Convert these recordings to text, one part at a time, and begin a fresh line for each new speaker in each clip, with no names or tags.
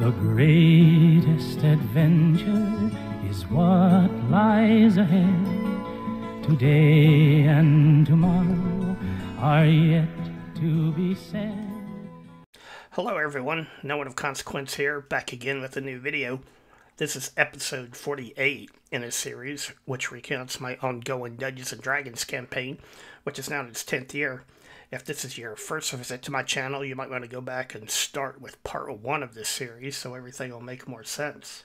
The greatest adventure is what lies ahead. Today and tomorrow are yet to be said.
Hello everyone, No One of Consequence here, back again with a new video. This is episode 48 in a series which recounts my ongoing Dungeons & Dragons campaign, which is now in its 10th year. If this is your first visit to my channel, you might want to go back and start with part 1 of this series so everything will make more sense.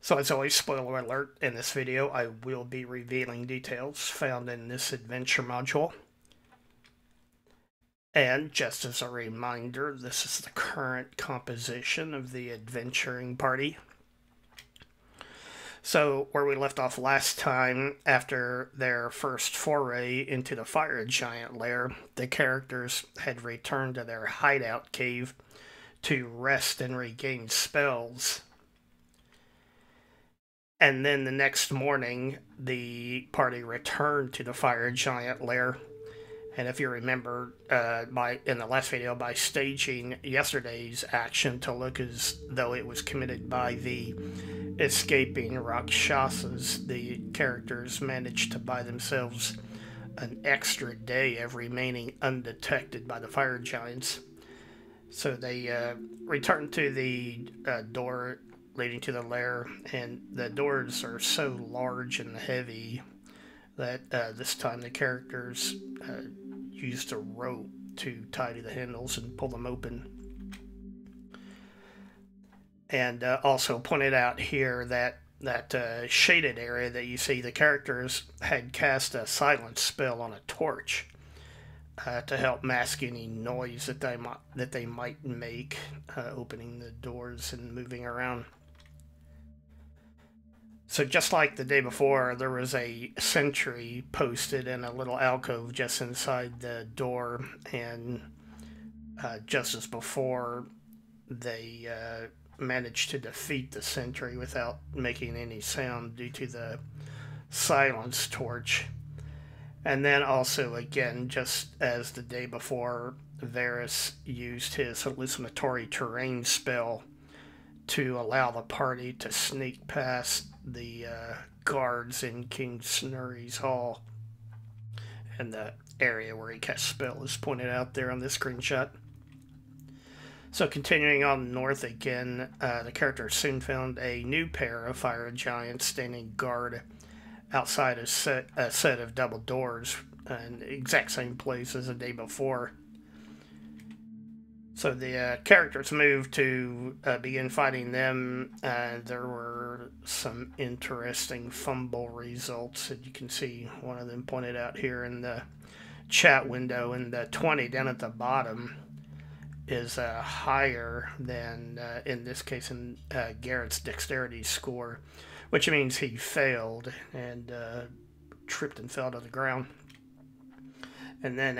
So as always, spoiler alert, in this video I will be revealing details found in this adventure module. And just as a reminder, this is the current composition of the adventuring party. So, where we left off last time, after their first foray into the fire giant lair, the characters had returned to their hideout cave to rest and regain spells. And then the next morning, the party returned to the fire giant lair. And if you remember, in the last video, by staging yesterday's action to look as though it was committed by the escaping Rakshasas, the characters managed to buy themselves an extra day of remaining undetected by the fire giants. So they returned to the door leading to the lair, and the doors are so large and heavy that this time the characters used a rope to tie to the handles and pull them open. And also pointed out here that shaded area that you see, the characters had cast a silence spell on a torch to help mask any noise that they might make opening the doors and moving around. So just like the day before, there was a sentry posted in a little alcove just inside the door, and just as before, they managed to defeat the sentry without making any sound due to the silence torch. And then also, again, just as the day before, Varys used his hallucinatory terrain spell to allow the party to sneak past the guards in King Snurry's Hall. And the area where he cast spell is pointed out there on this screenshot. So continuing on north again, the characters soon found a new pair of fire giants standing guard outside a set of double doors in the exact same place as the day before. So the characters moved to begin fighting them, and there were some interesting fumble results that you can see. One of them pointed out here in the chat window, and the 20 down at the bottom is higher than, in this case, in Garrett's dexterity score, which means he failed and tripped and fell to the ground. And then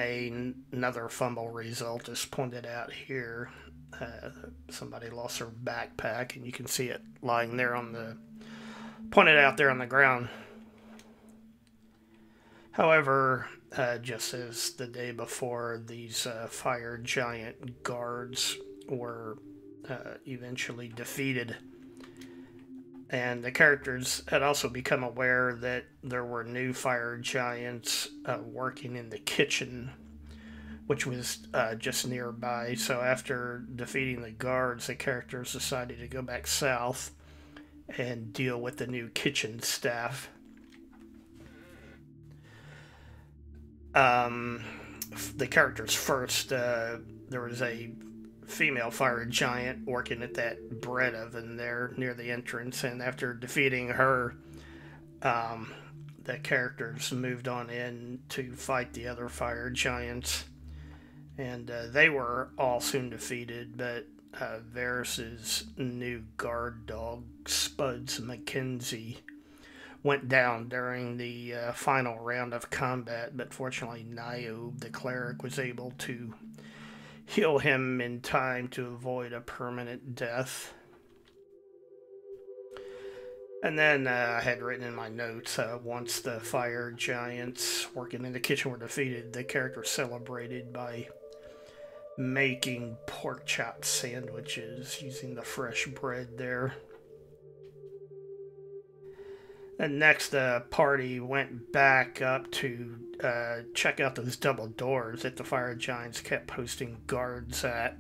another fumble result is pointed out here. Somebody lost their backpack, and you can see it lying there pointed out there on the ground. However, just as the day before, these fire giant guards were eventually defeated. And the characters had also become aware that there were new fire giants working in the kitchen, which was just nearby. So after defeating the guards, the characters decided to go back south and deal with the new kitchen staff. The characters first, there was a female fire giant working at that bread oven there near the entrance, and after defeating her, the characters moved on in to fight the other fire giants, and they were all soon defeated, but Varys's new guard dog, Spuds Mackenzie, went down during the final round of combat, but fortunately Niobe, the cleric, was able to heal him in time to avoid a permanent death. And then I had written in my notes, once the fire giants working in the kitchen were defeated, the characters celebrated by making pork chop sandwiches using the fresh bread there. And next, the party went back up to check out those double doors that the fire giants kept posting guards at.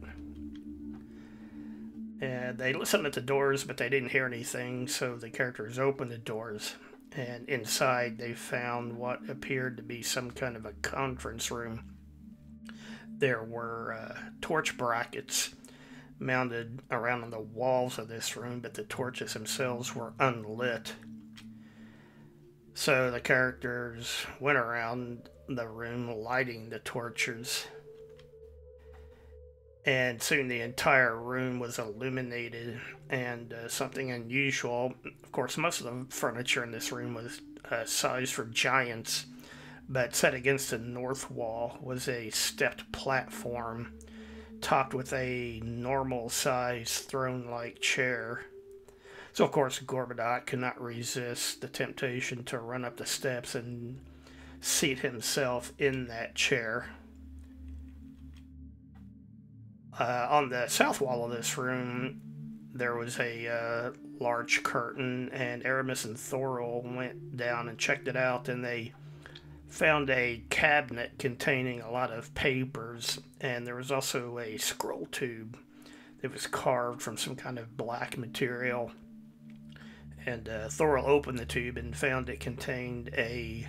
And they listened at the doors, but they didn't hear anything, so the characters opened the doors. And inside, they found what appeared to be some kind of a conference room. There were torch brackets mounted around on the walls of this room, but the torches themselves were unlit. So the characters went around the room lighting the torches. And soon the entire room was illuminated, and something unusual. Of course, most of the furniture in this room was sized for giants, but set against the north wall was a stepped platform topped with a normal-sized throne-like chair. So, of course, Gorbadoc could not resist the temptation to run up the steps and seat himself in that chair. On the south wall of this room, there was a large curtain, and Aramis and Thorol went down and checked it out, and they found a cabinet containing a lot of papers, and there was also a scroll tube that was carved from some kind of black material. And Thorol opened the tube and found it contained a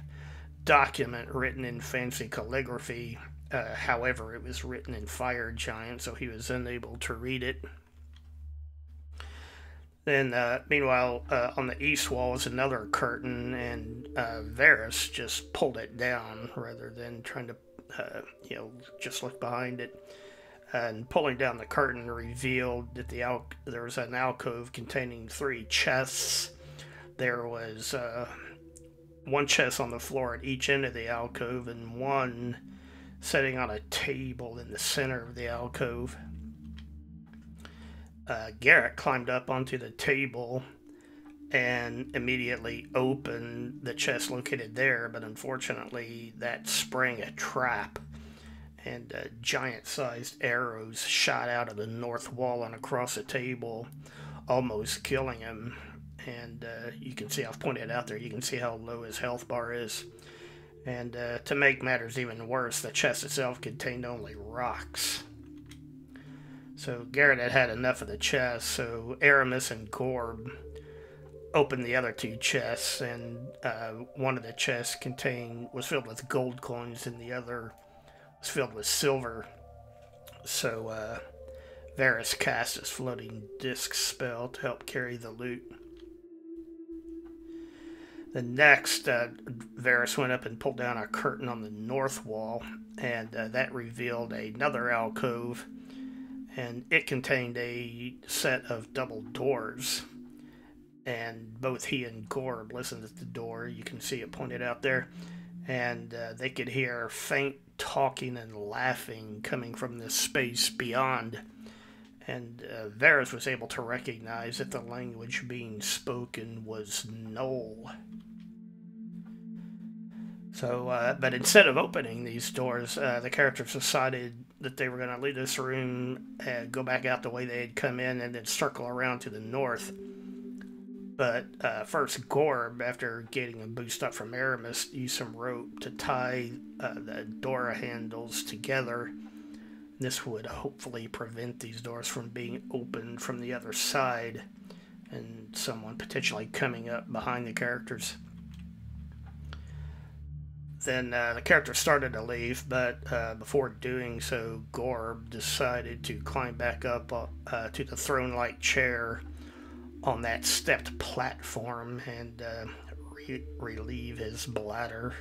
document written in fancy calligraphy. However, it was written in Fire Giant, so he was unable to read it. Then, meanwhile, on the east wall was another curtain, and Varys just pulled it down rather than trying to, just look behind it. And pulling down the curtain revealed that there was an alcove containing 3 chests. There was one chest on the floor at each end of the alcove, and one sitting on a table in the center of the alcove. Garrett climbed up onto the table and immediately opened the chest located there, but unfortunately that sprang a trap, and giant-sized arrows shot out of the north wall and across the table, almost killing him. And you can see, I've pointed out there, you can see how low his health bar is. And to make matters even worse, the chest itself contained only rocks. So Garrett had enough of the chest, so Aramis and Gorb opened the other 2 chests, and one of the chests was filled with gold coins, and the other was filled with silver. So Varys cast his floating disc spell to help carry the loot. The next, Varys went up and pulled down a curtain on the north wall, and that revealed another alcove, and it contained a set of double doors. And both he and Gorb listened at the door. You can see it pointed out there. And they could hear faint talking and laughing coming from this space beyond. And Varys was able to recognize that the language being spoken was Knoll. So, but instead of opening these doors, the characters decided that they were going to leave this room and go back out the way they had come in and then circle around to the north. But first, Gorb, after getting a boost up from Aramis, used some rope to tie the door handles together. This would hopefully prevent these doors from being opened from the other side and someone potentially coming up behind the characters. Then the characters started to leave, but before doing so, Gorb decided to climb back up to the throne-like chair on that stepped platform and relieve his bladder.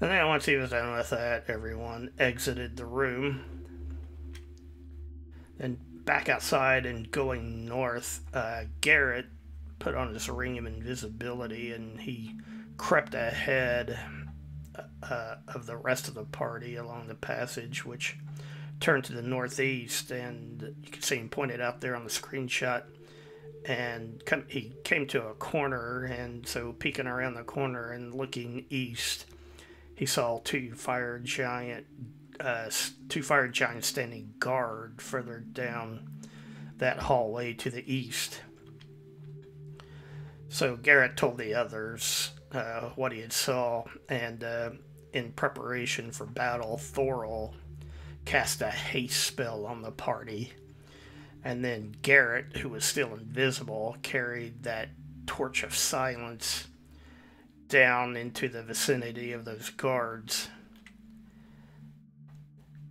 And then once he was done with that, everyone exited the room. Then back outside and going north, Garrett put on his ring of invisibility, and he crept ahead of the rest of the party along the passage, which turned to the northeast, and you can see him pointed out there on the screenshot. And he came to a corner, and so peeking around the corner and looking east, he saw 2 fire giant two fire giants standing guard further down that hallway to the east. So Garrett told the others what he had saw, and in preparation for battle, Thorol cast a haste spell on the party. And then Garrett, who was still invisible, carried that torch of silence down into the vicinity of those guards.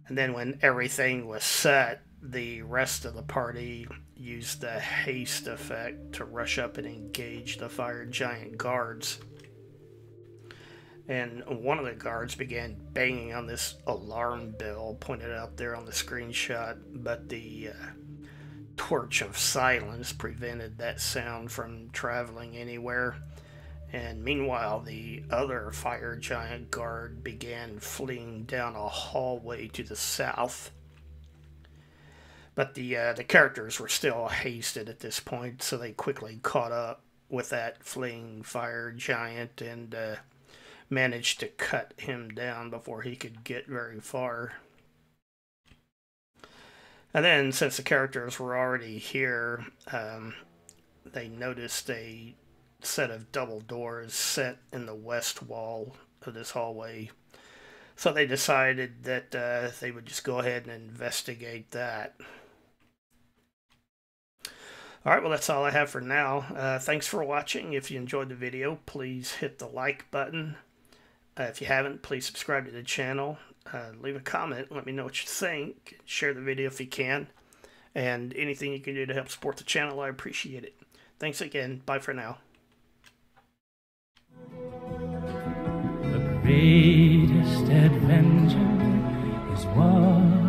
And then when everything was set, the rest of the party used the haste effect to rush up and engage the fire giant guards. And one of the guards began banging on this alarm bell pointed out there on the screenshot, but the torch of silence prevented that sound from traveling anywhere. And meanwhile, the other fire giant guard began fleeing down a hallway to the south. But the characters were still hasted at this point, so they quickly caught up with that fleeing fire giant and managed to cut him down before he could get very far. And then, since the characters were already here, they noticed a set of double doors set in the west wall of this hallway. So they decided that they would just go ahead and investigate that. Alright, well that's all I have for now. Thanks for watching. If you enjoyed the video, please hit the like button. If you haven't, please subscribe to the channel. Leave a comment, let me know what you think. Share the video if you can. And anything you can do to help support the channel, I appreciate it. Thanks again. Bye for now.
The greatest adventure is what